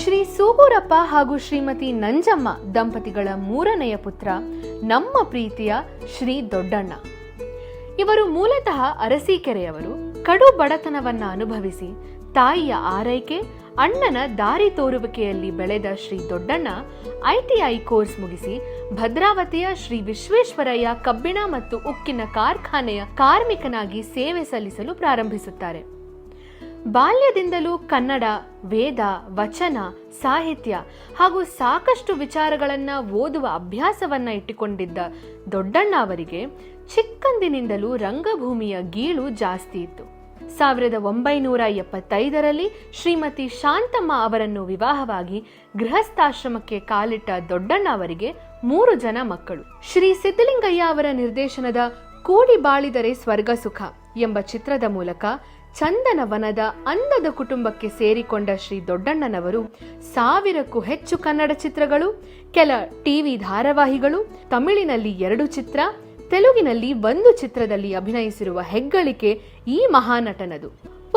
ಶ್ರೀ ಸೂಗೂರಪ್ಪ ಹಾಗೂ ಶ್ರೀಮತಿ ನಂಜಮ್ಮ ದಂಪತಿಗಳ ಮೂರನೆಯ ಪುತ್ರ ನಮ್ಮ ಪ್ರೀತಿಯ ಶ್ರೀ ದೊಡ್ಡಣ್ಣ. ಇವರು ಮೂಲತಃ ಅರಸೀಕೆರೆಯವರು. ಕಡು ಬಡತನವನ್ನ ಅನುಭವಿಸಿ ತಾಯಿಯ ಆರೈಕೆ, ಅಣ್ಣನ ದಾರಿ ತೋರುವಿಕೆಯಲ್ಲಿ ಬೆಳೆದ ಶ್ರೀ ದೊಡ್ಡಣ್ಣ ITI ಕೋರ್ಸ್ ಮುಗಿಸಿ ಭದ್ರಾವತಿಯ ಶ್ರೀ ವಿಶ್ವೇಶ್ವರಯ್ಯ ಕಬ್ಬಿಣ ಮತ್ತು ಉಕ್ಕಿನ ಕಾರ್ಖಾನೆಯ ಕಾರ್ಮಿಕನಾಗಿ ಸೇವೆ ಸಲ್ಲಿಸಲು ಪ್ರಾರಂಭಿಸುತ್ತಾರೆ. ಬಾಲ್ಯದಿಂದಲೂ ಕನ್ನಡ, ವೇದ, ವಚನ, ಸಾಹಿತ್ಯ ಹಾಗೂ ಸಾಕಷ್ಟು ವಿಚಾರಗಳನ್ನ ಓದುವ ಅಭ್ಯಾಸವನ್ನ ಇಟ್ಟುಕೊಂಡಿದ್ದ ದೊಡ್ಡಣ್ಣ ಅವರಿಗೆ ಚಿಕ್ಕಂದಿನಿಂದಲೂ ರಂಗಭೂಮಿಯ ಗೀಳು ಜಾಸ್ತಿ ಇತ್ತು. 1975ರಲ್ಲಿ ಶ್ರೀಮತಿ ಶಾಂತಮ್ಮ ಅವರನ್ನು ವಿವಾಹವಾಗಿ ಗೃಹಸ್ಥಾಶ್ರಮಕ್ಕೆ ಕಾಲಿಟ್ಟ ದೊಡ್ಡಣ್ಣ ಅವರಿಗೆ 3 ಜನ ಮಕ್ಕಳು. ಶ್ರೀ ಸಿದ್ದಲಿಂಗಯ್ಯ ಅವರ ನಿರ್ದೇಶನದ ಕೂಡಿ ಬಾಳಿದರೆ ಸ್ವರ್ಗ ಸುಖ ಎಂಬ ಚಿತ್ರದ ಮೂಲಕ ಚಂದನವನದ ಅಂದದ ಕುಟುಂಬಕ್ಕೆ ಸೇರಿಕೊಂಡ ಶ್ರೀ ದೊಡ್ಡಣ್ಣನವರು 1000ಕ್ಕೂ ಹೆಚ್ಚು ಕನ್ನಡ ಚಿತ್ರಗಳು, ಕೆಲ ಟಿವಿ ಧಾರಾವಾಹಿಗಳು, ತಮಿಳಿನಲ್ಲಿ 2 ಚಿತ್ರ, ತೆಲುಗಿನಲ್ಲಿ 1 ಚಿತ್ರದಲ್ಲಿ ಅಭಿನಯಿಸಿರುವ ಹೆಗ್ಗಳಿಕೆ ಈ ಮಹಾನಟನದು.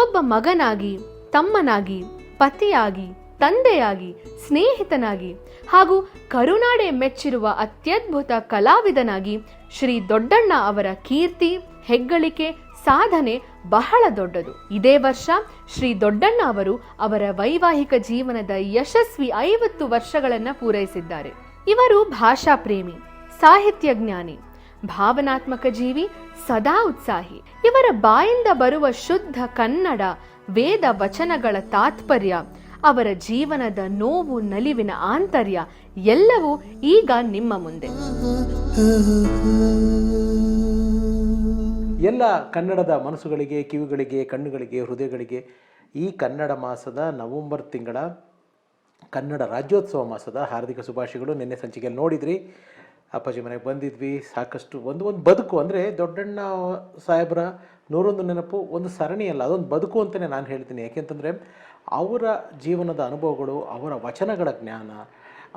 ಒಬ್ಬ ಮಗನಾಗಿ, ತಮ್ಮನಾಗಿ, ಪತಿಯಾಗಿ, ತಂದೆಯಾಗಿ, ಸ್ನೇಹಿತನಾಗಿ ಹಾಗೂ ಕರುನಾಡೆ ಮೆಚ್ಚಿರುವ ಅತ್ಯದ್ಭುತ ಕಲಾವಿದನಾಗಿ ಶ್ರೀ ದೊಡ್ಡಣ್ಣ ಅವರ ಕೀರ್ತಿ, ಹೆಗ್ಗಳಿಕೆ, ಸಾಧನೆ ಬಹಳ ದೊಡ್ಡದು. ಇದೇ ವರ್ಷ ಶ್ರೀ ದೊಡ್ಡಣ್ಣ ಅವರು ಅವರ ವೈವಾಹಿಕ ಜೀವನದ ಯಶಸ್ವಿ 50 ವರ್ಷಗಳನ್ನು ಪೂರೈಸಿದ್ದಾರೆ. ಇವರು ಭಾಷಾ ಪ್ರೇಮಿ, ಸಾಹಿತ್ಯ ಜ್ಞಾನಿ, ಭಾವನಾತ್ಮಕ ಜೀವಿ, ಸದಾ ಉತ್ಸಾಹಿ. ಇವರ ಬಾಯಿಂದ ಬರುವ ಶುದ್ಧ ಕನ್ನಡ, ವೇದ ವಚನಗಳ ತಾತ್ಪರ್ಯ, ಅವರ ಜೀವನದ ನೋವು ನಲಿವಿನ ಆಂತರ್ಯ ಎಲ್ಲವೂ ಈಗ ನಿಮ್ಮ ಮುಂದೆ. ಎಲ್ಲ ಕನ್ನಡದ ಮನಸ್ಸುಗಳಿಗೆ, ಕಿವಿಗಳಿಗೆ, ಕಣ್ಣುಗಳಿಗೆ, ಹೃದಯಗಳಿಗೆ ಈ ಕನ್ನಡ ಮಾಸದ ನವೆಂಬರ್ ತಿಂಗಳ ಕನ್ನಡ ರಾಜ್ಯೋತ್ಸವ ಮಾಸದ ಹಾರ್ದಿಕ ಶುಭಾಶಯಗಳು. ನಿನ್ನೆ ಸಂಚಿಕೆಯಲ್ಲಿ ನೋಡಿದ್ರಿ, ಅಪ್ಪಾಜಿ ಮನೆಗೆ ಬಂದಿದ್ವಿ. ಸಾಕಷ್ಟು ಒಂದು ಬದುಕು ಅಂದರೆ ದೊಡ್ಡಣ್ಣ ಸಾಹೇಬ್ರ 101 ನೆನಪು ಒಂದು ಸರಣಿ ಅಲ್ಲ, ಅದೊಂದು ಬದುಕು ಅಂತಲೇ ನಾನು ಹೇಳ್ತೀನಿ. ಯಾಕೆಂತಂದರೆ ಅವರ ಜೀವನದ ಅನುಭವಗಳು, ಅವರ ವಚನಗಳ ಜ್ಞಾನ,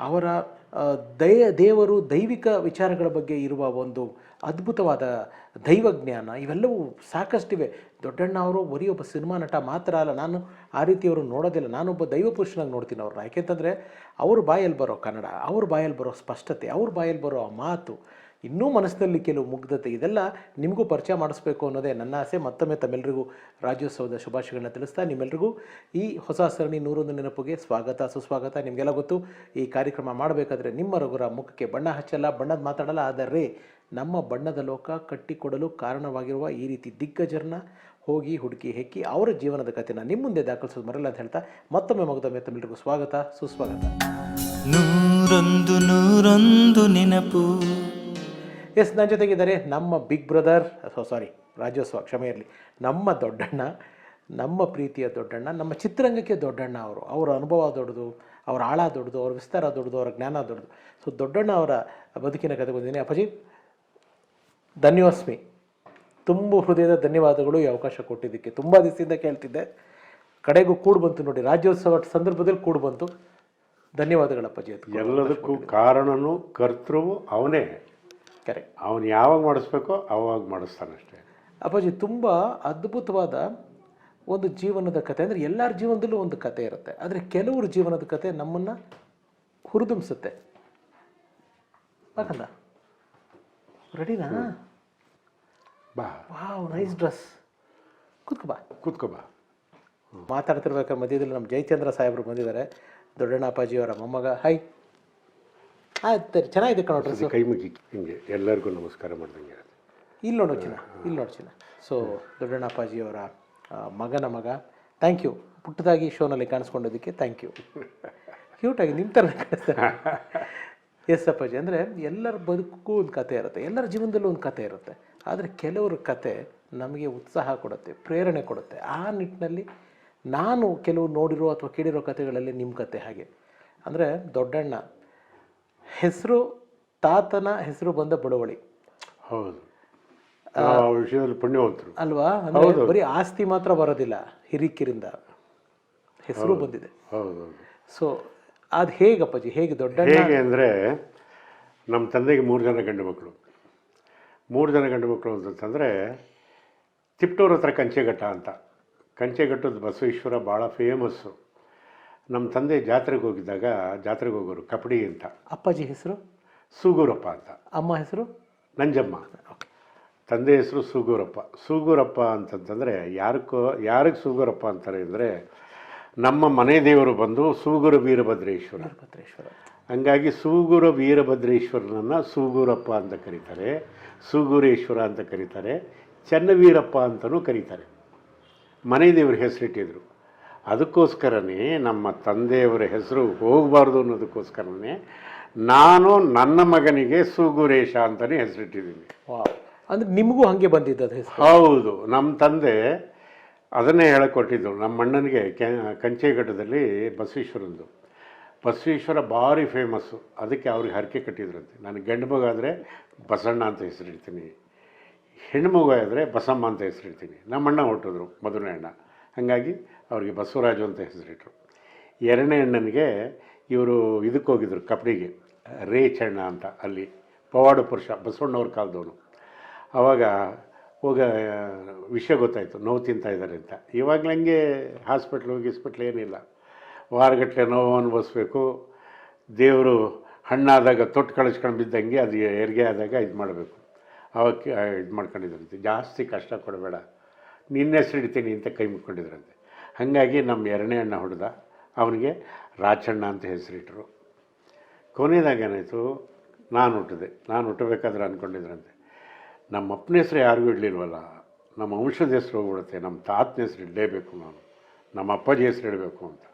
ಅವರ ದೇವರು, ದೈವಿಕ ವಿಚಾರಗಳ ಬಗ್ಗೆ ಇರುವ ಒಂದು ಅದ್ಭುತವಾದ ದೈವಜ್ಞಾನ ಇವೆಲ್ಲವೂ ಸಾಕಷ್ಟಿವೆ. ದೊಡ್ಡಣ್ಣ ಅವರು ಬರೀ ಒಬ್ಬ ಸಿನಿಮಾ ನಟ ಮಾತ್ರ ಅಲ್ಲ, ನಾನು ಆ ರೀತಿಯವರು ನೋಡೋದಿಲ್ಲ. ನಾನೊಬ್ಬ ದೈವ ಪುರುಷನಾಗಿ ನೋಡ್ತೀನಿ ಅವ್ರನ್ನ. ಯಾಕೆಂತಂದರೆ ಅವ್ರ ಬಾಯಲ್ಲಿ ಬರೋ ಕನ್ನಡ, ಅವ್ರ ಬಾಯಲ್ಲಿ ಬರೋ ಸ್ಪಷ್ಟತೆ, ಅವ್ರ ಬಾಯಲ್ಲಿ ಬರೋ ಮಾತು, ಇನ್ನೂ ಮನಸ್ಸಿನಲ್ಲಿ ಕೆಲವು ಮುಗ್ಧತೆ, ಇದೆಲ್ಲ ನಿಮಗೂ ಪರಿಚಯ ಮಾಡಿಸ್ಬೇಕು ಅನ್ನೋದೇ ನನ್ನ ಆಸೆ. ಮತ್ತೊಮ್ಮೆ ತಮ್ಮೆಲ್ಲರಿಗೂ ರಾಜ್ಯೋತ್ಸವದ ಶುಭಾಶಯಗಳನ್ನ ತಿಳಿಸ್ತಾ ನಿಮ್ಮೆಲ್ಲರಿಗೂ ಈ ಹೊಸ ಸರಣಿ 101 ನೆನಪಿಗೆ ಸ್ವಾಗತ, ಸುಸ್ವಾಗತ. ನಿಮಗೆಲ್ಲ ಗೊತ್ತು, ಈ ಕಾರ್ಯಕ್ರಮ ಮಾಡಬೇಕಾದ್ರೆ ನಿಮ್ಮ ರಘುರ ಮುಖಕ್ಕೆ ಬಣ್ಣ ಹಚ್ಚಲ್ಲ, ಬಣ್ಣದ ಮಾತಾಡಲ್ಲ, ಆದರೆ ನಮ್ಮ ಬಣ್ಣದ ಲೋಕ ಕಟ್ಟಿಕೊಡಲು ಕಾರಣವಾಗಿರುವ ಈ ರೀತಿ ದಿಗ್ಗಜರನ್ನ ಹೋಗಿ ಹುಡುಕಿ ಹೆಕ್ಕಿ ಅವರ ಜೀವನದ ಕಥೆನ ನಿಮ್ಮ ಮುಂದೆ ದಾಖಲಿಸೋದು ಮರಲ್ಲ ಅಂತ ಹೇಳ್ತಾ ಮತ್ತೊಮ್ಮೆ ಮಗದೊಮ್ಮೆ ತಮ್ಮೆಲ್ಲರಿಗೂ ಸ್ವಾಗತ, ಸುಸ್ವಾಗತ. 101 ನೆನಪು. ಎಸ್, ನನ್ನ ಜೊತೆಗಿದ್ದಾರೆ ನಮ್ಮ ಬಿಗ್ ಬ್ರದರ್, ರಾಜ್ಯೋತ್ಸವ ಕ್ಷಮೆ ಇರಲಿ, ನಮ್ಮ ದೊಡ್ಡಣ್ಣ, ನಮ್ಮ ಪ್ರೀತಿಯ ದೊಡ್ಡಣ್ಣ, ನಮ್ಮ ಚಿತ್ರರಂಗಕ್ಕೆ ದೊಡ್ಡಣ್ಣ. ಅವರ ಅನುಭವ ದೊಡ್ಡದು, ಅವರ ಆಳ ದೊಡ್ಡದು, ಅವರ ವಿಸ್ತಾರ ದೊಡ್ಡದು, ಅವರ ಜ್ಞಾನ ದೊಡ್ಡದು. ಸೊ ದೊಡ್ಡಣ್ಣ ಅವರ ಬದುಕಿನ ಕತೆ ಬಂದಿದ್ದೀನಿ. ಅಪ್ಪಾಜಿ ಧನ್ಯೋಸ್ಮಿ, ತುಂಬ ಹೃದಯದ ಧನ್ಯವಾದಗಳು ಈ ಅವಕಾಶ ಕೊಟ್ಟಿದ್ದಕ್ಕೆ. ತುಂಬ ದಿವಸದಿಂದ ಕೇಳ್ತಿದ್ದೆ, ಕಡೆಗೂ ಕೂಡು ಬಂತು ನೋಡಿ, ರಾಜ್ಯೋತ್ಸವ ಸಂದರ್ಭದಲ್ಲಿ ಕೂಡು ಬಂತು. ಧನ್ಯವಾದಗಳಪ್ಪಾಜಿ. ಎಲ್ಲದಕ್ಕೂ ಕಾರಣನೂ ಕರ್ತೃವು ಅವನೇ. ಕರೆಕ್ಟ್. ಅವನು ಯಾವಾಗ ಮಾಡಿಸ್ಬೇಕೋ ಅವಾಗ ಮಾಡಿಸ್ತಾನಷ್ಟೇ. ಅಪ್ಪಾಜಿ, ತುಂಬ ಅದ್ಭುತವಾದ ಒಂದು ಜೀವನದ ಕತೆ. ಅಂದರೆ ಎಲ್ಲರ ಜೀವನದಲ್ಲೂ ಒಂದು ಕತೆ ಇರುತ್ತೆ, ಆದರೆ ಕೆಲವರು ಜೀವನದ ಕತೆ ನಮ್ಮನ್ನು ಹುರಿದುಂಬಿಸುತ್ತೆ. ಯಾಕಂದ ರೆಡಿನಾ? ಬಾ. Wow, nice dress. ಕೂತ್ಕೋ ಬಾ. ಮಾತಾಡ್ತಿರ್ಬೇಕಾದ್ರೆ ಮಧ್ಯದಲ್ಲಿ ನಮ್ಮ ಜಯಚಂದ್ರ ಸಾಹೇಬರು ಬಂದಿದ್ದಾರೆ, ದೊಡ್ಡಣ್ಣ ಅಪ್ಪಾಜಿಯವರ ಮೊಮ್ಮಗ. ಹೈ, ಆಯ್ತು, ಚೆನ್ನಾಗಿದೆ ಕಣೋ ಡ್ರೆಸ್. ಕೈ ಮುಗಿ ಹಿಂಗೆ ಎಲ್ಲರಿಗೂ ನಮಸ್ಕಾರ ಮಾಡ್ದಂಗೆ. ಇಲ್ಲಿ ನೋಡು ಚಿನ್ನ. ಸೊ ದೊಡ್ಡಣ್ಣ ಅಪ್ಪಾಜಿಯವರ ಮಗನ ಮಗ. ಥ್ಯಾಂಕ್ ಯು, ಪುಟ್ಟದಾಗಿ ಶೋನಲ್ಲಿ ಕಾಣಿಸ್ಕೊಂಡಿದ್ದಕ್ಕೆ ಥ್ಯಾಂಕ್ ಯು. ಕ್ಯೂಟಾಗಿ ನಿಮ್ಮ ಥರ ಕಾಣಿಸ್ತಾರೆ. ಎಸ್ ಅಪ್ಪಾಜಿ, ಅಂದರೆ ಎಲ್ಲರ ಬದುಕು ಒಂದು ಕತೆ ಇರುತ್ತೆ, ಎಲ್ಲರ ಜೀವನದಲ್ಲೂ ಒಂದು ಕತೆ ಇರುತ್ತೆ. ಆದರೆ ಕೆಲವ್ರ ಕತೆ ನಮಗೆ ಉತ್ಸಾಹ ಕೊಡುತ್ತೆ, ಪ್ರೇರಣೆ ಕೊಡುತ್ತೆ. ಆ ನಿಟ್ಟಿನಲ್ಲಿ ನಾನು ಕೆಲವು ನೋಡಿರೋ ಅಥವಾ ಕೇಳಿರೋ ಕತೆಗಳಲ್ಲಿ ನಿಮ್ಮ ಕತೆ ಹಾಗೆ. ಅಂದರೆ ದೊಡ್ಡಣ್ಣ ಹೆಸರು, ತಾತನ ಹೆಸರು ಬಂದ ಬಡವಳಿ. ಹೌದು, ವಿಷಯದಲ್ಲಿ ಪುಣ್ಯವಂತರು ಅಲ್ವಾ? ಅಂದರೆ ಬರೀ ಆಸ್ತಿ ಮಾತ್ರ ಬರೋದಿಲ್ಲ, ಹಿರಿಕಿರಿಂದ ಹೆಸರು ಬಂದಿದೆ. ಹೌದು. ಸೊ ಅದು ಹೇಗಪ್ಪಾಜಿ, ಹೇಗೆ ದೊಡ್ಡಣ್ಣ? ಹೇಗೆ ಅಂದರೆ ನಮ್ಮ ತಂದೆಗೆ 3 ಜನ ಗಂಡು ಮಕ್ಕಳು. 3 ಜನ ಗಂಡು ಮಕ್ಕಳು ಅಂತಂತಂದರೆ ತಿಪ್ಟೂರ್ ಹತ್ರ ಕಂಚೆಘಟ್ಟ ಅಂತ. ಕಂಚೆಘಟ್ಟದ ಬಸವೇಶ್ವರ ಭಾಳ ಫೇಮಸ್ಸು. ನಮ್ಮ ತಂದೆ ಜಾತ್ರೆಗೆ ಹೋಗಿದ್ದಾಗ ಜಾತ್ರೆಗೆ ಹೋಗೋರು ಕಪಡಿ ಅಂತ. ಅಪ್ಪಾಜಿ ಹೆಸರು ಸೂಗೂರಪ್ಪ ಅಂತ. ಅಮ್ಮ ಹೆಸರು ನಂಜಮ್ಮ. ತಂದೆ ಹೆಸರು ಸೂಗೂರಪ್ಪ. ಸೂಗೂರಪ್ಪ ಅಂತಂತಂದರೆ ಯಾರಿಗೆ ಸೂಗೂರಪ್ಪ ಅಂತಾರೆ ಅಂದರೆ ನಮ್ಮ ಮನೆ ದೇವರು ಬಂದು ಸೂಗೂರು ವೀರಭದ್ರೇಶ್ವರ. ಹಂಗಾಗಿ ಸೂಗೂರು ವೀರಭದ್ರೇಶ್ವರನನ್ನು ಸೂಗೂರಪ್ಪ ಅಂತ ಕರೀತಾರೆ, ಸೂಗೂರೇಶ್ವರ ಅಂತ ಕರೀತಾರೆ, ಚನ್ನವೀರಪ್ಪ ಅಂತಲೂ ಕರೀತಾರೆ. ಮನೆ ದೇವ್ರ ಹೆಸರಿಟ್ಟಿದ್ರು. ಅದಕ್ಕೋಸ್ಕರನೇ ನಮ್ಮ ತಂದೆಯವರ ಹೆಸರು ಹೋಗಬಾರ್ದು ಅನ್ನೋದಕ್ಕೋಸ್ಕರನೇ ನಾನು ನನ್ನ ಮಗನಿಗೆ ಸೂಗೂರೇಶ ಅಂತಲೇ ಹೆಸರಿಟ್ಟಿದ್ದೀನಿ. ಅಂದರೆ ನಿಮಗೂ ಹಾಗೆ ಬಂದಿದ್ದದು ಹೆಸರು? ಹೌದು, ನಮ್ಮ ತಂದೆ ಅದನ್ನೇ ಹೇಳಿಕೊಟ್ಟಿದ್ದು. ನಮ್ಮ ಅಣ್ಣನಿಗೆ ಕಂಚೆಘಟ್ಟದಲ್ಲಿ ಬಸವೇಶ್ವರ ಭಾರಿ ಫೇಮಸ್ಸು. ಅದಕ್ಕೆ ಅವ್ರಿಗೆ ಹರಕೆ ಕಟ್ಟಿದ್ರಂತೆ, ನನಗೆ ಗಂಡು ಮಗ ಆದರೆ ಬಸಣ್ಣ ಅಂತ ಹೆಸರಿಡ್ತೀನಿ, ಹೆಣ್ಣು ಮಗು ಆದರೆ ಬಸಮ್ಮ ಅಂತ ಹೆಸರಿಡ್ತೀನಿ. ನಮ್ಮ ಅಣ್ಣ ಹುಟ್ಟಿದ್ರು, ಮೊದಲನೇ ಅಣ್ಣ, ಹಾಗಾಗಿ ಅವ್ರಿಗೆ ಬಸವರಾಜು ಅಂತ ಹೆಸರಿಟ್ರು. ಎರಡನೇ ಅಣ್ಣನಿಗೆ ಇವರು ಇದಕ್ಕೆ ಹೋಗಿದ್ರು ಕಪಡಿಗೆ, ರೇಚಣ್ಣ ಅಂತ, ಅಲ್ಲಿ ಪವಾಡ ಪುರುಷ ಬಸವಣ್ಣವ್ರ ಕಾಲದವನು. ಆವಾಗ ವಿಷಯ ಗೊತ್ತಾಯಿತು, ನೋವು ತಿಂತಾಯಿದ್ದಾರೆ ಅಂತ. ಇವಾಗಲೂ ಹಂಗೆ ಹಾಸ್ಪಿಟ್ಲ್ ಏನಿಲ್ಲ, ವಾರಗಟ್ಟಲೆ ನೋವು ಅನುಭವಿಸ್ಬೇಕು. ದೇವರು ಹಣ್ಣಾದಾಗ ತೊಟ್ಟು ಕಳಿಸ್ಕೊಂಡು ಬಿದ್ದಂಗೆ ಅದು ಹೆರಿಗೆ ಆದಾಗ ಇದು ಮಾಡಬೇಕು. ಅವಾಗ ಇದು ಮಾಡ್ಕೊಂಡಿದ್ರಂತೆ, ಜಾಸ್ತಿ ಕಷ್ಟ ಕೊಡಬೇಡ, ನಿನ್ನ ಹೆಸರಿಡ್ತೀನಿ ಅಂತ ಕೈ ಮುಕ್ಕೊಂಡಿದ್ರಂತೆ. ಹಾಗಾಗಿ ನಮ್ಮ ಎರಡನೇ ಅಣ್ಣ ಹುಡ್ದ, ಅವನಿಗೆ ರಾಚಣ್ಣ ಅಂತ ಹೆಸರಿಟ್ಟರು. ಕೊನೆಯದಾಗ ಏನಾಯಿತು, ನಾನು ಹುಟ್ಟಬೇಕಾದ್ರೆ ಅಂದ್ಕೊಂಡಿದ್ರಂತೆ ನಮ್ಮ ಅಪ್ಪನ ಹೆಸರು ಯಾರಿಗೂ ಇಡಲಿಲ್ವಲ್ಲ, ನಮ್ಮ ವಂಶದ ಹೆಸರು ಹೋಗ್ಬಿಡುತ್ತೆ, ನಮ್ಮ ತಾತನ ಹೆಸರು ಇಡಲೇಬೇಕು, ನಮ್ಮ ಅಪ್ಪಾಜಿ ಹೆಸರು ಇಡಬೇಕು ಅಂತ.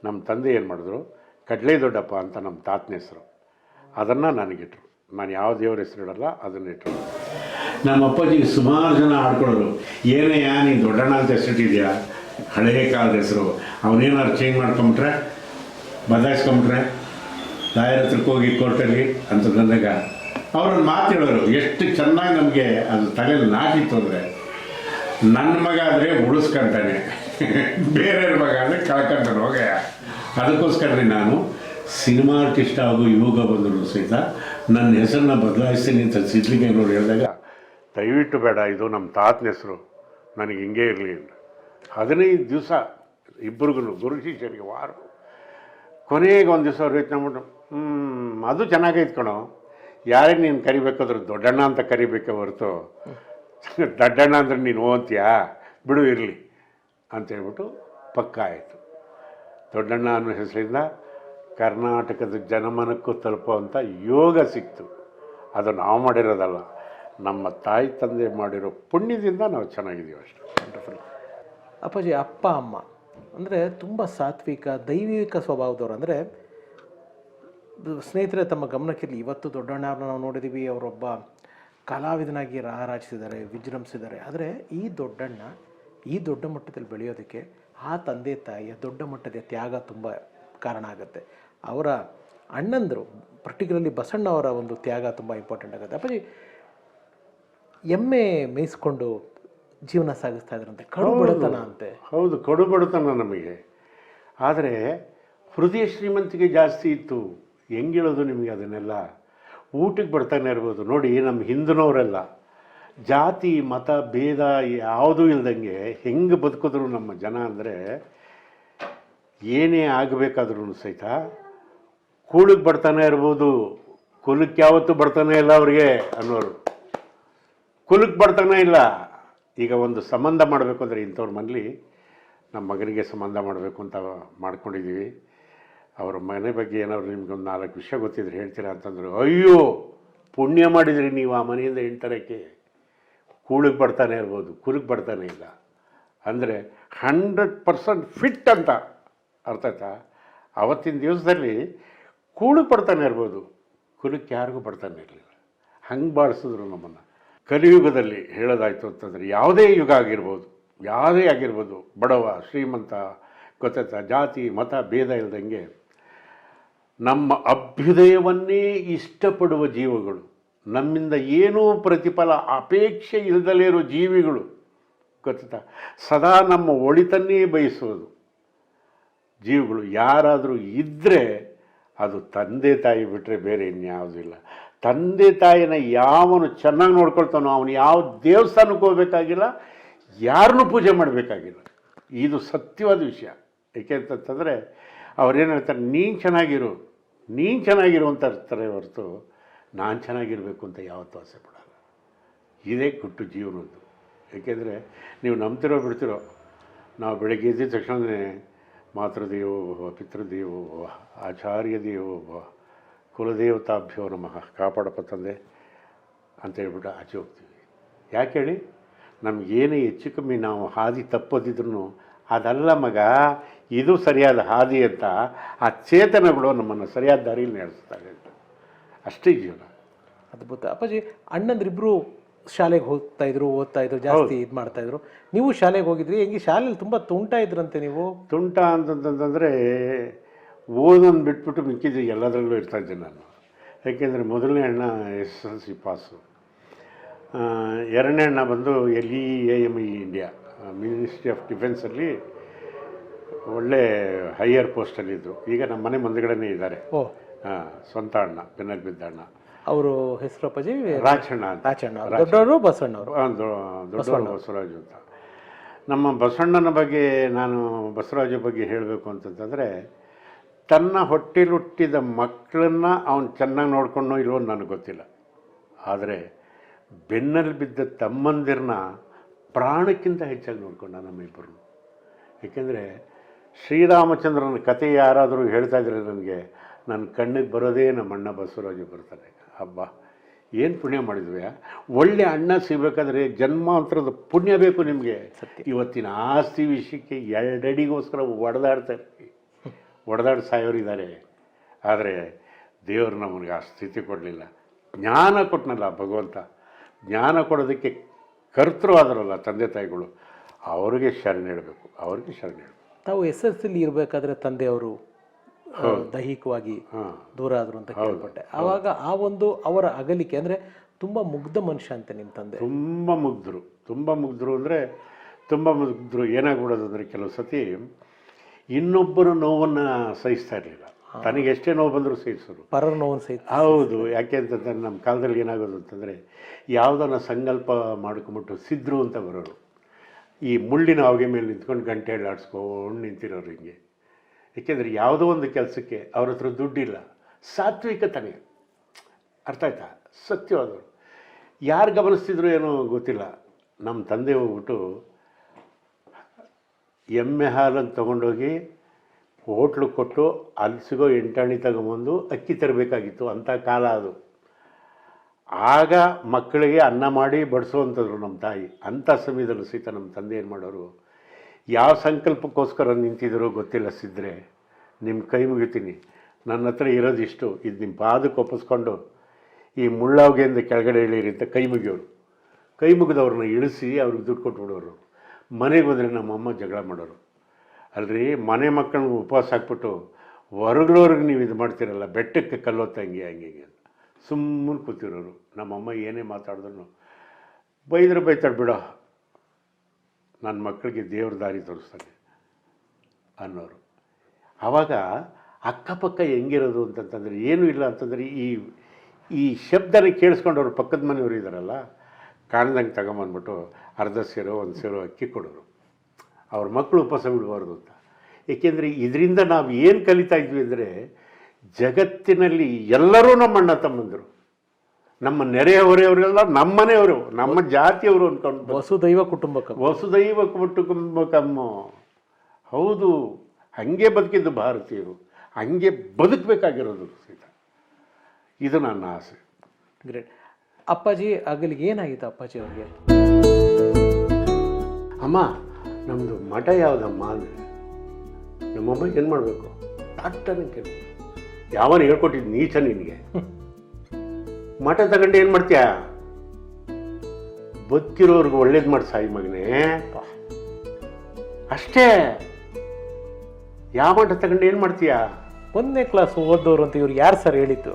ನಮ್ಮ ತಂದೆ ಏನು ಮಾಡಿದ್ರು, ಕಡಲೆ ದೊಡ್ಡಪ್ಪ ಅಂತ ನಮ್ಮ ತಾತನ ಹೆಸರು, ಅದನ್ನು ನನಗಿಟ್ರು. ನಾನು ಯಾವ ದೇವ್ರ ಹೆಸರು ಇಡಲ್ಲ, ಅದನ್ನಿಟ್ರು. ನಮ್ಮ ಅಪ್ಪಾಜಿಗೆ ಸುಮಾರು ಜನ ಆಡ್ಕೊಳ್ಳೋರು, ಏನಯ್ಯ ನೀನು ದೊಡ್ಡಣ್ಣ ಅಂತ ಹೆಸರಿಟ್ಟಿದ್ಯಾ, ಹಳೆಯ ಕಾಲದ ಹೆಸರು, ಅವನೇನಾದ್ರು ಚೇಂಜ್ ಮಾಡ್ಕೊಂಬಿಟ್ರೆ, ಬದಲಾಯಿಸ್ಕೊಂಬಿಟ್ರೆ, ಲಾಯರ್ ಹತ್ರಕ್ಕೆ ಹೋಗಿ ಕೋರ್ಟಲ್ಲಿ ಅಂತ ಬಂದಾಗ ಅವ್ರನ್ನ ಮಾತು ಹೇಳೋರು. ಎಷ್ಟು ಚೆನ್ನಾಗಿ ನಮಗೆ ಅದು ತಲೆಯಲ್ಲಿ ನಾಟಿತ್ತು ಅಂದರೆ, ನನ್ನ ಮಗ ಆದರೆ ಉಳಿಸ್ಕೊಂತಾನೆ, ಬೇರೆಯವ್ರ ಮಗ ಅಂದರೆ ಕಳ್ಕೊಂತಾನೆ ಹೋಗಯ್ಯ. ಅದಕ್ಕೋಸ್ಕರನೇ ನಾನು ಸಿನಿಮಾ ಆರ್ಟಿಸ್ಟ್ ಆಗೋ ಯೋಗ ಬಂದರು ಸಹಿತ ನನ್ನ ಹೆಸರನ್ನ ಬದಲಾಯಿಸ್ತೀನಿ ಅಂತ ಸಿದ್ಲಿಂಗಯ್ಯನವ್ರು ಹೇಳಿದಾಗ, ದಯವಿಟ್ಟು ಬೇಡ, ಇದು ನಮ್ಮ ತಾತನ ಹೆಸರು, ನನಗೆ ಹಿಂಗೆ ಇರಲಿ ಅಂತ 15 ದಿವಸ ಇಬ್ಬರಿಗೂ ಗುರು ಶಿಷ್ಯರಿಗೆ ವಾರ. ಕೊನೆಗೆ ಒಂದು ದಿವಸ ಅವ್ರು ಯೋಚನೆ ಮಾಡ್ಬಿಟ್ಟು, ಅದು ಚೆನ್ನಾಗೈತೆ ಕಣೋ, ಯಾರಿಗೆ ನೀನು ಕರಿಬೇಕಾದ್ರೂ ದೊಡ್ಡಣ್ಣ ಅಂತ ಕರಿಬೇಕೆ ಹೊರತು ದೊಡ್ಡಣ್ಣ ಅಂದರೆ ನೀನು ಓದ್ತೀಯಾ, ಬಿಡು ಇರಲಿ ಅಂತೇಳ್ಬಿಟ್ಟು ಪಕ್ಕ ಆಯಿತು. ದೊಡ್ಡಣ್ಣ ಅನ್ನೋ ಹೆಸರಿಂದ ಕರ್ನಾಟಕದ ಜನಮನಕ್ಕೂ ತಲುಪುವಂಥ ಯೋಗ ಸಿಕ್ತು. ಅದು ನಾವು ಮಾಡಿರೋದಲ್ಲ, ನಮ್ಮ ತಾಯಿ ತಂದೆ ಮಾಡಿರೋ ಪುಣ್ಯದಿಂದ ನಾವು ಚೆನ್ನಾಗಿದ್ದೀವಿ ಅಷ್ಟೇ. ವಂಡರ್ಫುಲ್. ಅಪ್ಪಾಜಿ, ಅಪ್ಪ ಅಮ್ಮ ಅಂದರೆ ತುಂಬ ಸಾತ್ವಿಕ ದೈವಿಕ ಸ್ವಭಾವದವ್ರು. ಅಂದರೆ ಸ್ನೇಹಿತರೆ ತಮ್ಮ ಗಮನಕ್ಕಿರಲಿ, ಇವತ್ತು ದೊಡ್ಡಣ್ಣವ್ರನ್ನ ನಾವು ನೋಡಿದ್ದೀವಿ, ಅವರೊಬ್ಬ ಕಲಾವಿದನಾಗಿ ರಾರಾಜಿಸಿದ್ದಾರೆ, ವಿಜೃಂಭಿಸಿದ್ದಾರೆ. ಆದರೆ ಈ ದೊಡ್ಡಣ್ಣ ಈ ದೊಡ್ಡ ಮಟ್ಟದಲ್ಲಿ ಬೆಳೆಯೋದಕ್ಕೆ ಆ ತಂದೆ ತಾಯಿಯ ದೊಡ್ಡ ಮಟ್ಟದ ತ್ಯಾಗ ತುಂಬ ಕಾರಣ ಆಗುತ್ತೆ. ಅವರ ಅಣ್ಣಂದರು, ಪರ್ಟಿಕ್ಯುಲರ್ಲಿ ಬಸಣ್ಣ ಅವರ ಒಂದು ತ್ಯಾಗ ತುಂಬ ಇಂಪಾರ್ಟೆಂಟ್ ಆಗುತ್ತೆ. ಅಪ್ಪಾಜಿ, ಎಮ್ಮೆ ಮೇಯಿಸ್ಕೊಂಡು ಜೀವನ ಸಾಗಿಸ್ತಾ ಇದ್ರಂತೆ, ಕಡು ಬಡತನ ಅಂತೆ. ಹೌದು, ಕಡು ಬಡತನ ನಮಗೆ. ಆದರೆ ಹೃದಯ ಶ್ರೀಮಂತಿಗೆ ಜಾಸ್ತಿ ಇತ್ತು. ಹೆಂಗಿಳೋದು ನಿಮಗೆ ಅದನ್ನೆಲ್ಲ? ಊಟಕ್ಕೆ ಬರ್ತಾನೆ ಇರ್ಬೋದು ನೋಡಿ. ನಮ್ಮ ಹಿಂದಿನವರೆಲ್ಲ ಜಾತಿ ಮತ ಭೇದ ಯಾವುದೂ ಇಲ್ದಂಗೆ ಹೆಂಗೆ ಬದುಕಿದ್ರು ನಮ್ಮ ಜನ ಅಂದರೆ, ಏನೇ ಆಗಬೇಕಾದ್ರೂ ಸಹಿತ ಕೂಳಿಗೆ ಬರ್ತಾನೆ ಇರ್ಬೋದು, ಕುಲಕ್ಕೆ ಯಾವತ್ತೂ ಬರ್ತಾನೆ ಇಲ್ಲ ಅವ್ರಿಗೆ ಅನ್ನೋರು. ಕುಲಕ್ಕೆ ಬರ್ತಾನೆ ಇಲ್ಲ. ಈಗ ಒಂದು ಸಂಬಂಧ ಮಾಡಬೇಕು ಅಂದರೆ ಇಂಥವ್ರ ಮನೇಲಿ ನಮ್ಮ ಮಗನಿಗೆ ಸಂಬಂಧ ಮಾಡಬೇಕು ಅಂತ ಮಾಡ್ಕೊಂಡಿದ್ದೀವಿ. ಅವ್ರ ಮನೆ ಬಗ್ಗೆ ಏನಾದ್ರು ನಿಮ್ಗೊಂದು 4 ವಿಷಯ ಗೊತ್ತಿದ್ರೆ ಹೇಳ್ತೀರಾ ಅಂತಂದರು. ಅಯ್ಯೋ, ಪುಣ್ಯ ಮಾಡಿದ್ರಿ ನೀವು ಆ ಮನೆಯಿಂದ ಹೆಣ್ತರಕ್ಕೆ. ಕೂಳಿಗೆ ಬರ್ತಾನೆ ಇರ್ಬೋದು, ಕುಲಕ್ಕೆ ಬರ್ತಾನೆ ಇಲ್ಲ ಅಂದರೆ 100% ಫಿಟ್ ಅಂತ ಅರ್ಥ ಆಯ್ತಾ? ಅವತ್ತಿನ ದಿವಸದಲ್ಲಿ ಕೂಳಿಗೆ ಬರ್ತಾನೆ ಇರ್ಬೋದು, ಕುಲಕ್ಕೆ ಯಾರಿಗೂ ಬರ್ತಾನೆ ಇರಲಿಲ್ಲ. ಹಂಗೆ ಬಾಳಿಸಿದ್ರು ನಮ್ಮನ್ನು. ಕಲಿಯುಗದಲ್ಲಿ ಹೇಳೋದಾಯಿತು ಅಂತಂದರೆ, ಯಾವುದೇ ಯುಗ ಆಗಿರ್ಬೋದು, ಯಾವುದೇ ಆಗಿರ್ಬೋದು, ಬಡವ ಶ್ರೀಮಂತ ಗೊತ್ತಾಯ್ತಾ, ಜಾತಿ ಮತ ಭೇದ ಇಲ್ದಂಗೆ ನಮ್ಮ ಅಭ್ಯುದಯವನ್ನೇ ಇಷ್ಟಪಡುವ ಜೀವಗಳು, ನಮ್ಮಿಂದ ಏನೂ ಪ್ರತಿಫಲ ಅಪೇಕ್ಷೆ ಇಲ್ಲದಲೇ ಇರೋ ಜೀವಿಗಳು ಗೊತ್ತಾ, ಸದಾ ನಮ್ಮ ಒಳಿತನ್ನೇ ಬಯಸೋದು ಜೀವಿಗಳು ಯಾರಾದರೂ ಇದ್ದರೆ ಅದು ತಂದೆ ತಾಯಿ ಬಿಟ್ಟರೆ ಬೇರೆ ಇನ್ಯಾವುದಿಲ್ಲ. ತಂದೆ ತಾಯಿನ ಯಾವನು ಚೆನ್ನಾಗಿ ನೋಡ್ಕೊಳ್ತಾನೋ ಅವನು ಯಾವ ದೇವಸ್ಥಾನಕ್ಕೆ ಹೋಗಬೇಕಾಗಿಲ್ಲ, ಯಾರನ್ನೂ ಪೂಜೆ ಮಾಡಬೇಕಾಗಿಲ್ಲ. ಇದು ಸತ್ಯವಾದ ವಿಷಯ. ಏಕೆ ಅಂತಂತಂದರೆ ಅವ್ರೇನು ಹೇಳ್ತಾರೆ, ನೀನು ಚೆನ್ನಾಗಿರು ಅಂತ ಇರ್ತಾರೆ ಹೊರತು ನಾನು ಚೆನ್ನಾಗಿರಬೇಕು ಅಂತ ಯಾವತ್ತೂ ಆಸೆ ಪಡಲ್ಲ. ಇದೇ ಗುಟ್ಟು ಜೀವನದ್ದು. ಏಕೆಂದರೆ ನೀವು ನಂಬ್ತಿರೋ ಬಿಡ್ತಿರೋ, ನಾವು ಬೆಳಗ್ಗೆ ಎದ್ದ ತಕ್ಷಣವೇ ಮಾತೃದೇವೋ ಭವ, ಪಿತೃದೇವೋ ಭವ, ಆಚಾರ್ಯ ದೇವೋ ಭವ, ಕುಲದೇವತಾಭ್ಯೋ ನಮಃ, ಕಾಪಾಡಪ್ಪ ತಂದೆ ಅಂತ ಹೇಳ್ಬಿಟ್ಟು ಆಚೆ ಹೋಗ್ತೀವಿ. ಯಾಕೆ ಹೇಳಿ, ನಮಗೇನೇ ಹೆಚ್ಚು ಕಮ್ಮಿ ನಾವು ಹಾದಿ ತಪ್ಪೋದಿದ್ರು ಅದಲ್ಲ ಮಗ, ಇದು ಸರಿಯಾದ ಹಾದಿ ಅಂತ ಆ ಚೇತನಗಳು ನಮ್ಮನ್ನು ಸರಿಯಾದ ದಾರಿಯಲ್ಲಿ ನಡೆಸ್ತಾರೆ ಅಂತ. ಅಷ್ಟೇ ಜೀವನ. ಅದ್ಭುತ. ಅಪ್ಪಾಜಿ, ಅಣ್ಣಂದ್ರಿಬ್ರು ಶಾಲೆಗೆ ಓದ್ತಾ ಇದ್ರು ಜಾಸ್ತಿ ಇದು ಮಾಡ್ತಾಯಿದ್ರು. ನೀವು ಶಾಲೆಗೆ ಹೋಗಿದ್ರಿ, ಹೆಂಗೆ ಶಾಲೆಯಲ್ಲಿ ತುಂಬ ತುಂಟ ಇದ್ರಂತೆ ನೀವು? ತುಂಟ ಅಂತಂತಂದರೆ ಓದನ್ನು ಬಿಟ್ಬಿಟ್ಟು ಮಿಕ್ಕಿದ್ದು ಎಲ್ಲದರಲ್ಲೂ ಇರ್ತಾಯಿದ್ದೆ ನಾನು. ಯಾಕೆಂದರೆ ಮೊದಲನೇ ಅಣ್ಣ SSLC ಪಾಸು, ಎರಡನೇ ಅಣ್ಣ ಬಂದು LEAME ಇಂಡಿಯಾ ಮಿನಿಸ್ಟ್ರಿ ಆಫ್ ಡಿಫೆನ್ಸಲ್ಲಿ ಒಳ್ಳೆ ಹೈಯರ್ ಪೋಸ್ಟಲ್ಲಿದ್ದರು. ಈಗ ನಮ್ಮ ಮನೆ ಮುಂದೆಗಡೆ ಇದ್ದಾರೆ. ಸ್ವಂತ ಅಣ್ಣ, ಬೆನ್ನಲ್ಲಿ ಬಿದ್ದ ಅಣ್ಣ. ಅವರು ಹೆಸರು ಅಪ್ಪಾಜಿ? ರಾಚಣ್ಣ ಅಂತ. ದೊಡ್ಡವರು ಬಸವಣ್ಣವರು? ದೊಡ್ಡವರು ಬಸವರಾಜು ಅಂತ. ನಮ್ಮ ಬಸವಣ್ಣನ ಬಗ್ಗೆ, ನಾನು ಬಸವರಾಜು ಬಗ್ಗೆ ಹೇಳಬೇಕು ಅಂತಂತಂದರೆ, ತನ್ನ ಹೊಟ್ಟೆಲುಟ್ಟಿದ ಮಕ್ಕಳನ್ನು ಅವನು ಚೆನ್ನಾಗಿ ನೋಡ್ಕೊಂಡೋ ಇಲ್ವೋ ನನಗೆ ಗೊತ್ತಿಲ್ಲ. ಆದರೆ ಬೆನ್ನಲ್ಲಿ ಬಿದ್ದ ತಮ್ಮಂದಿರನ್ನ ಪ್ರಾಣಕ್ಕಿಂತ ಹೆಚ್ಚಾಗಿ ನೋಡ್ಕೊಂಡ ನಮ್ಮಿಬ್ಬರು. ಏಕೆಂದರೆ ಶ್ರೀರಾಮಚಂದ್ರನ ಕಥೆ ಯಾರಾದರೂ ಹೇಳ್ತಾ ಇದ್ರೆ ನನಗೆ ನನ್ನ ಕಣ್ಣಿಗೆ ಬರೋದೇ ನಮ್ಮ ಅಣ್ಣ ಬಸವರಾಜು ಬರ್ತಾನೆ. ಹಬ್ಬ, ಏನು ಪುಣ್ಯ ಮಾಡಿದ್ವಿ. ಒಳ್ಳೆ ಅಣ್ಣ ಸಿಗಬೇಕಾದ್ರೆ ಜನ್ಮಾಂತರದ ಪುಣ್ಯ ಬೇಕು ನಿಮಗೆ. ಇವತ್ತಿನ ಆಸ್ತಿ ವಿಷಯಕ್ಕೆ 2 ಅಡಿಗೋಸ್ಕರ ಹೊಡೆದಾಡಿ ಸಾಯೋರಿದ್ದಾರೆ. ಆದರೆ ದೇವರು ನಮಗೆ ಆ ಸ್ಥಿತಿ ಕೊಡಲಿಲ್ಲ. ಜ್ಞಾನ ಕೊಟ್ಟನಲ್ಲ ಭಗವಂತ, ಜ್ಞಾನ ಕೊಡೋದಕ್ಕೆ ಕರ್ತೃ ಆದರಲ್ಲ ತಂದೆ ತಾಯಿಗಳು, ಅವ್ರಿಗೆ ಶರಣ ಹೇಳಬೇಕು, ಅವ್ರಿಗೆ ಶರಣ ಹೇಳಬೇಕು. ತಾವು SSLC ಇರಬೇಕಾದ್ರೆ ತಂದೆಯವರು ದೈಹಿಕವಾಗಿ ದೂರ ಆದರು ಅಂತ ಕೇಳ್ಪಟ್ಟೆ. ಆವಾಗ ಆ ಒಂದು ಅವರ ಅಗಲಿಕೆ ಅಂದರೆ ತುಂಬ ಮುಗ್ಧ ಮನುಷ್ಯ ಅಂತ ನಿಮ್ಮ ತಂದೆ? ತುಂಬ ಮುಗ್ಧರು ಅಂದರೆ ತುಂಬ ಮುಗ್ಧರು. ಏನಾಗ್ಬಿಡೋದು ಅಂದರೆ ಕೆಲವು ಸತಿ ಇನ್ನೊಬ್ಬರ ನೋವನ್ನು ಸಹಿಸ್ತಾ ಇರಲಿಲ್ಲ. ತನಗೆ ಎಷ್ಟೇ ನೋವು ಬಂದರೂ ಸಹಿಸೋರು, ಪರರ ನೋವನ್ನು ಸಹಿತ. ಹೌದು. ಯಾಕೆ ಅಂತಂದರೆ ನಮ್ಮ ಕಾಲದಲ್ಲಿ ಏನಾಗೋದು ಅಂತಂದರೆ, ಯಾವುದನ್ನ ಸಂಕಲ್ಪ ಮಾಡ್ಕೊಂಬಿಟ್ಟು ಸಿದ್ರು ಅಂತ ಬರೋರು, ಈ ಮುಳ್ಳಿನ ಹಾವಿಗೆ ಮೇಲೆ ನಿಂತ್ಕೊಂಡು ಗಂಟೆ ಆಡಿಸ್ಕೊಂಡು ನಿಂತಿರೋರು ಹಿಂಗೆ. ಏಕೆಂದರೆ ಯಾವುದೋ ಒಂದು ಕೆಲಸಕ್ಕೆ ಅವ್ರ ಹತ್ರ ದುಡ್ಡಿಲ್ಲ, ಸಾತ್ವಿಕತನೇ, ಅರ್ಥ ಆಯ್ತಾ, ಸತ್ಯವಾದವರು. ಯಾರು ಗಮನಿಸ್ತಿದ್ರು ಏನೋ ಗೊತ್ತಿಲ್ಲ. ನಮ್ಮ ತಂದೆ ಹೋಗ್ಬಿಟ್ಟು ಎಮ್ಮೆ ಹಾಲನ್ನು ತೊಗೊಂಡೋಗಿ ಹೋಟ್ಲಿಗೆ ಕೊಟ್ಟು ಅಲ್ಲಿ ಸಿಗೋ 8 ಆಣೆ ತಗೊಂಬಂದು ಅಕ್ಕಿ ತರಬೇಕಾಗಿತ್ತು. ಅಂಥ ಕಾಲ ಅದು. ಆಗ ಮಕ್ಕಳಿಗೆ ಅನ್ನ ಮಾಡಿ ಬಡಿಸುವಂಥದ್ರು ನಮ್ಮ ತಾಯಿ. ಅಂಥ ಸಮಯದಲ್ಲೂ ಸಹಿತ ನಮ್ಮ ತಂದೆ ಏನು ಮಾಡೋರು, ಯಾವ ಸಂಕಲ್ಪಕ್ಕೋಸ್ಕರ ನಿಂತಿದ್ರು ಗೊತ್ತಿಲ್ಲ, ಸಿದ್ದರೆ ನಿಮ್ಮ ಕೈ ಮುಗಿತೀನಿ, ನನ್ನ ಹತ್ರ ಇರೋದಿಷ್ಟು, ಇದು ನಿಮ್ಮ ಪಾದಕ್ಕೆ ಒಪ್ಪಿಸ್ಕೊಂಡು ಈ ಮುಳ್ಳಾವಿಗೆಯಿಂದ ಕೆಳಗಡೆ ಇಳೀರಿ ಅಂತ ಕೈ ಮುಗಿಯೋರು. ಕೈ ಮುಗಿದವ್ರನ್ನ ಇಳಿಸಿ ಅವ್ರಿಗೆ ದುಡ್ಡು ಕೊಟ್ಬಿಡೋರು. ಮನೆಗೆ ಬಂದರೆ ನಮ್ಮಮ್ಮ ಜಗಳ ಮಾಡೋರು. ಅಲ್ರಿ, ಮನೆ ಮಕ್ಕಳನ್ನ ಉಪವಾಸ ಹಾಕ್ಬಿಟ್ಟು ಹೊರಗ್ಳವ್ರಿಗೆ ನೀವು ಇದು ಮಾಡ್ತೀರಲ್ಲ, ಬೆಟ್ಟಕ್ಕೆ ಕಲ್ಲೊತ್ತಂಗೆ ಹಂಗೆ ಅಂತ ಸುಮ್ಮನೆ ಕೂತಿರೋರು. ನಮ್ಮಮ್ಮ ಏನೇ ಮಾತಾಡಿದ್ರು ಬೈತಾಳೆ, ಬಿಡೋ, ನನ್ನ ಮಕ್ಕಳಿಗೆ ದೇವ್ರ ದಾರಿ ತೋರಿಸ್ತಾನೆ ಅನ್ನೋರು. ಆವಾಗ ಅಕ್ಕಪಕ್ಕ ಹೆಂಗಿರೋದು ಅಂತಂತಂದರೆ ಏನೂ ಇಲ್ಲ ಅಂತಂದರೆ ಈ ಶಬ್ದನ ಕೇಳಿಸ್ಕೊಂಡವ್ರು ಪಕ್ಕದ ಮನೆಯವರು ಇದ್ದಾರಲ್ಲ, ಕಾಣ್ದಂಗೆ ತಗೊಂಬಂದ್ಬಿಟ್ಟು ಅರ್ಧ ಸೇರೋ 1 ಸೇರೋ ಅಕ್ಕಿ ಕೊಡೋರು. ಅವ್ರ ಮಕ್ಕಳು ಉಪವಾಸ ಬಿಡಬಾರ್ದು ಅಂತ. ಏಕೆಂದರೆ ಇದರಿಂದ ನಾವು ಏನು ಕಲಿತಾ ಇದ್ವಿ ಅಂದರೆ, ಜಗತ್ತಿನಲ್ಲಿ ಎಲ್ಲರೂ ನಮ್ಮ ಅಣ್ಣ ತಮ್ಮಂದರು, ನಮ್ಮ ನೆರೆಹೊರೆಯವರೆಲ್ಲ ನಮ್ಮ ಮನೆಯವರು, ನಮ್ಮ ಜಾತಿಯವರು ಅಂದ್ಕೊಂಡು ವಸುದೈವ ಕುಟುಂಬಕಮ್ಮ. ಹೌದು, ಹಾಗೆ ಬದುಕಿದ್ದು ಭಾರತೀಯರು, ಹಾಗೆ ಬದುಕಬೇಕಾಗಿರೋದು ಸಹಿತ. ಇದು ನನ್ನ ಆಸೆ. ಗ್ರೇಟ್. ಅಪ್ಪಾಜಿ ಅಗಲಿಗೆ ಏನಾಗಿತ್ತು ಅಪ್ಪಾಜಿ ಅವ್ರಿಗೆ? ಅಮ್ಮ, ನಮ್ಮದು ಮಠ ಯಾವುದಮ್ಮ ಅಂದರೆ ನಮ್ಮಮ್ಮ ಏನು ಮಾಡಬೇಕು, ಡಾಕ್ಟರ್ನ ಕೇಳಿ, ಯಾವನು ಹೇಳ್ಕೊಟ್ಟಿದ್ದು ನೀಚ ನಿನಗೆ, ಮಠ ತಗೊಂಡು ಏನು ಮಾಡ್ತೀಯ, ಬದುಕಿರೋರ್ಗೆ ಒಳ್ಳೇದು ಮಾಡಿ ಸಾಯಿ ಮಗನೇ, ಅಷ್ಟೇ. ಯಾವ ಮಠ ತಗೊಂಡು ಏನು ಮಾಡ್ತೀಯ? 1ನೇ ಕ್ಲಾಸ್ ಓದೋರು ಅಂತ ಇವ್ರು ಯಾರು ಸರ್ ಹೇಳಿದ್ದು?